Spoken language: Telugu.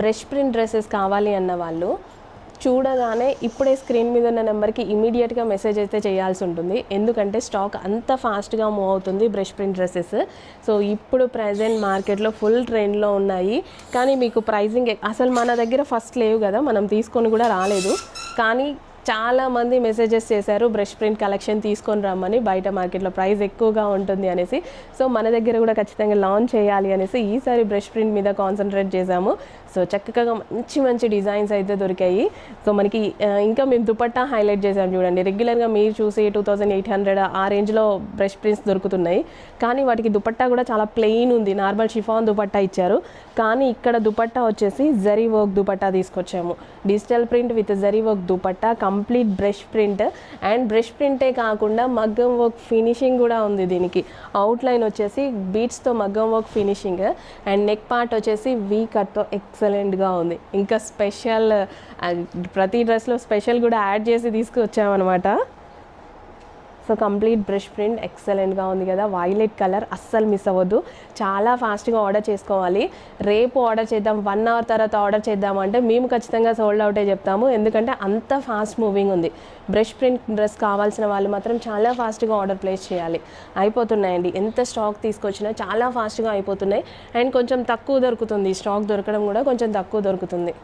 బ్రష్ ప్రింట్ డ్రెస్సెస్ కావాలి అన్న వాళ్ళు చూడగానే ఇప్పుడే స్క్రీన్ మీద ఉన్న నెంబర్కి ఇమీడియట్గా మెసేజ్ అయితే చేయాల్సి ఉంటుంది. ఎందుకంటే స్టాక్ అంత ఫాస్ట్గా మూవ్ అవుతుంది బ్రష్ ప్రింట్ డ్రెస్సెస్. సో ఇప్పుడు ప్రజెంట్ మార్కెట్లో ఫుల్ ట్రెండ్లో ఉన్నాయి. కానీ మీకు ప్రైజింగ్ అసలు మన దగ్గర ఫస్ట్ లేవు కదా, మనం తీసుకొని కూడా రాలేదు. కానీ చాలామంది మెసేజెస్ చేశారు బ్రష్ ప్రింట్ కలెక్షన్ తీసుకొని రమ్మని, బయట మార్కెట్లో ప్రైస్ ఎక్కువగా ఉంటుంది అనేసి. సో మన దగ్గర కూడా ఖచ్చితంగా లాంచ్ చేయాలి అనేసి ఈసారి బ్రష్ ప్రింట్ మీద కాన్సన్ట్రేట్ చేశాము. సో చక్కగా మంచి మంచి డిజైన్స్ అయితే దొరికాయి. సో మనకి ఇంకా మేము దుపట్టా హైలైట్ చేసాం చూడండి. రెగ్యులర్గా మీరు చూసి 2800 ఆ రేంజ్లో బ్రష్ ప్రింట్స్ దొరుకుతున్నాయి. కానీ వాటికి దుపట్టా కూడా చాలా ప్లెయిన్ ఉంది, నార్మల్ షిఫాన్ దుపట్టా ఇచ్చారు. కానీ ఇక్కడ దుపట్టా వచ్చేసి జరీ వర్క్ దుపట్టా తీసుకొచ్చాము. Digital print with zari work dupatta, complete brush print. And brush ప్రింటే కాకుండా మగ్గం వర్క్ ఫినిషింగ్ కూడా ఉంది దీనికి. అవుట్లైన్ వచ్చేసి బీట్స్తో మగ్గం work finishing. And neck part వచ్చేసి వీ కట్తో ఎక్సలెంట్గా ఉంది. ఇంకా స్పెషల్ ప్రతి డ్రెస్లో స్పెషల్ కూడా యాడ్ చేసి తీసుకొచ్చామన్నమాట. సో కంప్లీట్ బ్రష్ ప్రింట్ ఎక్సలెంట్గా ఉంది కదా, వైలెట్ కలర్ అస్సలు మిస్ అవ్వద్దు. చాలా ఫాస్ట్గా ఆర్డర్ చేసుకోవాలి. రేపు ఆర్డర్ చేద్దాం, 1 అవర్ తర్వాత ఆర్డర్ చేద్దామంటే మేము ఖచ్చితంగా సోల్డ్ అవుటే చెప్తాము. ఎందుకంటే అంత ఫాస్ట్ మూవింగ్ ఉంది. బ్రష్ ప్రింట్ డ్రెస్ కావాల్సిన వాళ్ళు మాత్రం చాలా ఫాస్ట్గా ఆర్డర్ ప్లేస్ చేయాలి. అయిపోతున్నాయండి, ఎంత స్టాక్ తీసుకొచ్చినా చాలా ఫాస్ట్గా అయిపోతున్నాయి. అండ్ కొంచెం తక్కువ దొరుకుతుంది, స్టాక్ దొరకడం కూడా కొంచెం తక్కువ దొరుకుతుంది.